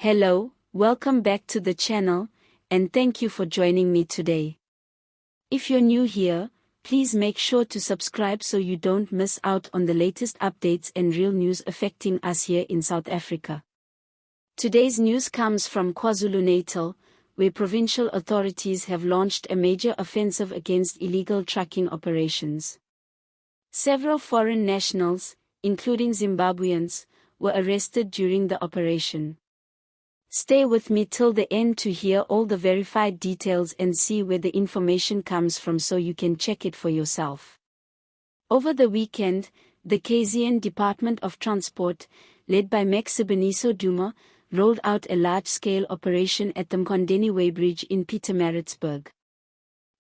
Hello, welcome back to the channel, and thank you for joining me today. If you're new here, please make sure to subscribe so you don't miss out on the latest updates and real news affecting us here in South Africa. Today's news comes from KwaZulu-Natal, where provincial authorities have launched a major offensive against illegal trucking operations. Several foreign nationals, including Zimbabweans, were arrested during the operation. Stay with me till the end to hear all the verified details and see where the information comes from so you can check it for yourself. Over the weekend, the KZN Department of Transport, led by Mzansi Duma, rolled out a large-scale operation at the Mkondeni weighbridge in Pietermaritzburg.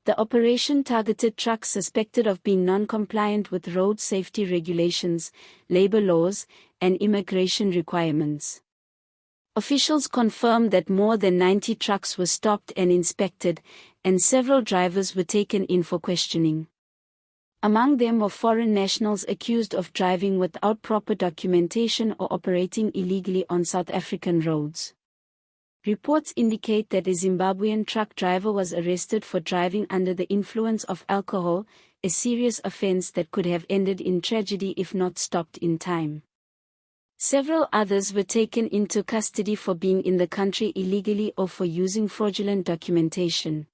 The operation targeted trucks suspected of being non-compliant with road safety regulations, labor laws, and immigration requirements. Officials confirmed that more than 90 trucks were stopped and inspected, and several drivers were taken in for questioning. Among them were foreign nationals accused of driving without proper documentation or operating illegally on South African roads. Reports indicate that a Zimbabwean truck driver was arrested for driving under the influence of alcohol, a serious offense that could have ended in tragedy if not stopped in time. Several others were taken into custody for being in the country illegally or for using fraudulent documentation.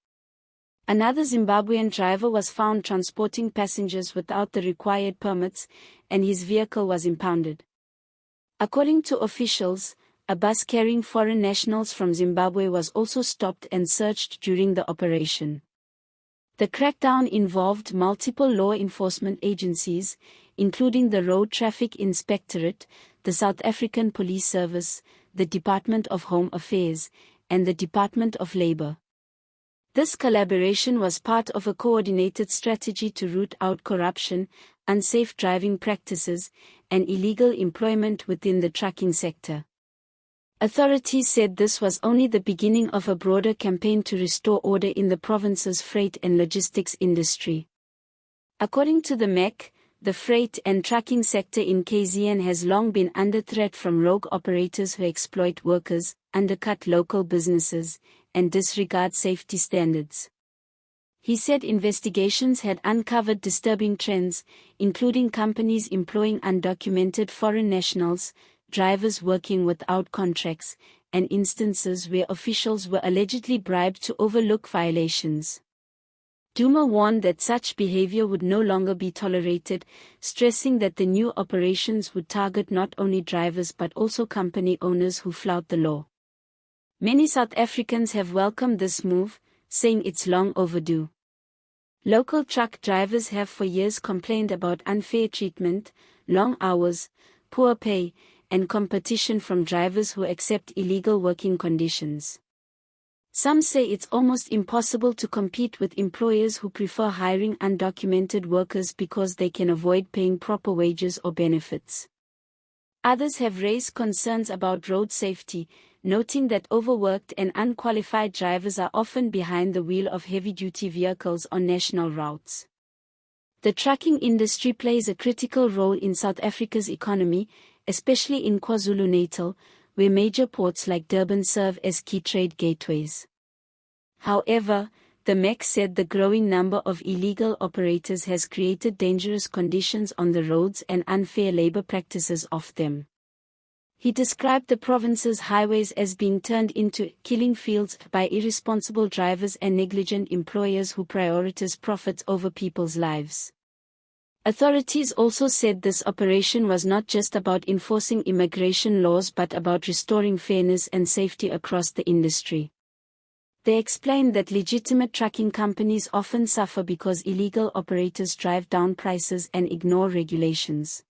Another Zimbabwean driver was found transporting passengers without the required permits, and his vehicle was impounded. According to officials, a bus carrying foreign nationals from Zimbabwe was also stopped and searched during the operation. The crackdown involved multiple law enforcement agencies, including the Road Traffic Inspectorate, the South African Police Service, the Department of Home Affairs, and the Department of Labor. This collaboration was part of a coordinated strategy to root out corruption, unsafe driving practices, and illegal employment within the trucking sector. Authorities said this was only the beginning of a broader campaign to restore order in the province's freight and logistics industry. According to the MEC, the freight and trucking sector in KZN has long been under threat from rogue operators who exploit workers, undercut local businesses, and disregard safety standards. He said investigations had uncovered disturbing trends, including companies employing undocumented foreign nationals, drivers working without contracts, and instances where officials were allegedly bribed to overlook violations. Duma warned that such behavior would no longer be tolerated, stressing that the new operations would target not only drivers but also company owners who flout the law. Many South Africans have welcomed this move, saying it's long overdue. Local truck drivers have for years complained about unfair treatment, long hours, poor pay, and competition from drivers who accept illegal working conditions. Some say it's almost impossible to compete with employers who prefer hiring undocumented workers because they can avoid paying proper wages or benefits. Others have raised concerns about road safety, noting that overworked and unqualified drivers are often behind the wheel of heavy-duty vehicles on national routes. The trucking industry plays a critical role in South Africa's economy, especially in KwaZulu-Natal, where major ports like Durban serve as key trade gateways. However, the MEC said the growing number of illegal operators has created dangerous conditions on the roads and unfair labor practices off them. He described the province's highways as being turned into killing fields by irresponsible drivers and negligent employers who prioritize profits over people's lives. Authorities also said this operation was not just about enforcing immigration laws but about restoring fairness and safety across the industry. They explained that legitimate trucking companies often suffer because illegal operators drive down prices and ignore regulations.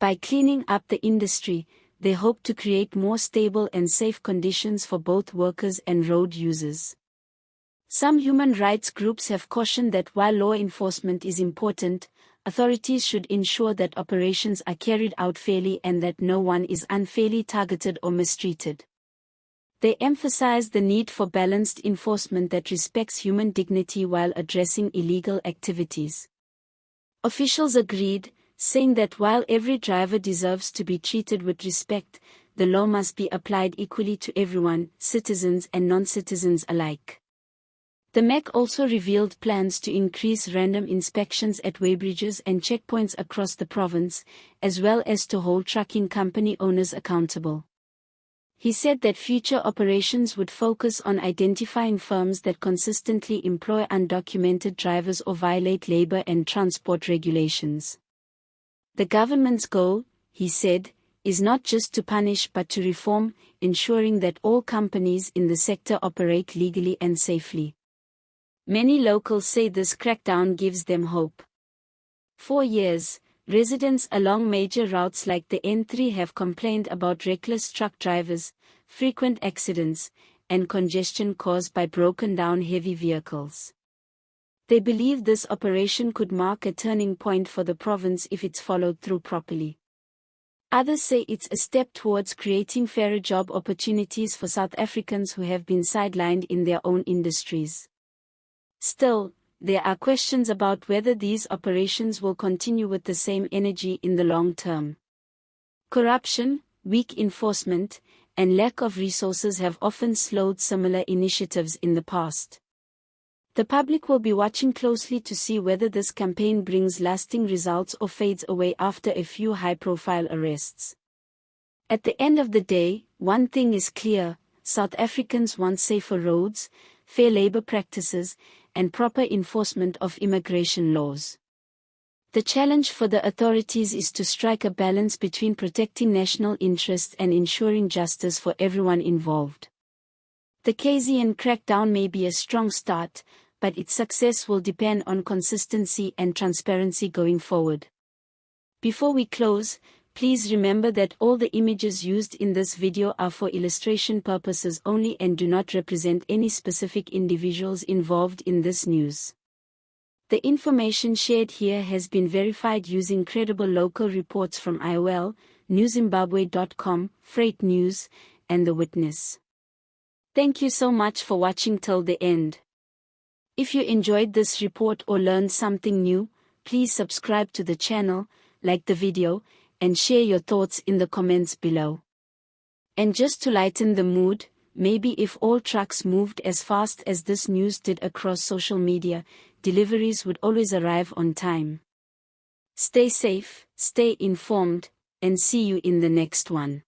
By cleaning up the industry, they hope to create more stable and safe conditions for both workers and road users. Some human rights groups have cautioned that while law enforcement is important, authorities should ensure that operations are carried out fairly and that no one is unfairly targeted or mistreated. They emphasize the need for balanced enforcement that respects human dignity while addressing illegal activities. Officials agreed, saying that while every driver deserves to be treated with respect, the law must be applied equally to everyone, citizens and non-citizens alike. The MEC also revealed plans to increase random inspections at weighbridges and checkpoints across the province, as well as to hold trucking company owners accountable. He said that future operations would focus on identifying firms that consistently employ undocumented drivers or violate labor and transport regulations. The government's goal, he said, is not just to punish but to reform, ensuring that all companies in the sector operate legally and safely. Many locals say this crackdown gives them hope. For years, residents along major routes like the N3 have complained about reckless truck drivers, frequent accidents, and congestion caused by broken-down heavy vehicles. They believe this operation could mark a turning point for the province if it's followed through properly. Others say it's a step towards creating fairer job opportunities for South Africans who have been sidelined in their own industries. Still, there are questions about whether these operations will continue with the same energy in the long term. Corruption, weak enforcement, and lack of resources have often slowed similar initiatives in the past. The public will be watching closely to see whether this campaign brings lasting results or fades away after a few high-profile arrests. At the end of the day, one thing is clear: South Africans want safer roads, fair labor practices, and proper enforcement of immigration laws. The challenge for the authorities is to strike a balance between protecting national interests and ensuring justice for everyone involved. The KZN crackdown may be a strong start, but its success will depend on consistency and transparency going forward. Before we close, please remember that all the images used in this video are for illustration purposes only and do not represent any specific individuals involved in this news. The information shared here has been verified using credible local reports from IOL, NewZimbabwe.com, Freight News, and The Witness. Thank you so much for watching till the end. If you enjoyed this report or learned something new, please subscribe to the channel, like the video, and share your thoughts in the comments below. And just to lighten the mood, maybe if all trucks moved as fast as this news did across social media, deliveries would always arrive on time. Stay safe, stay informed, and see you in the next one.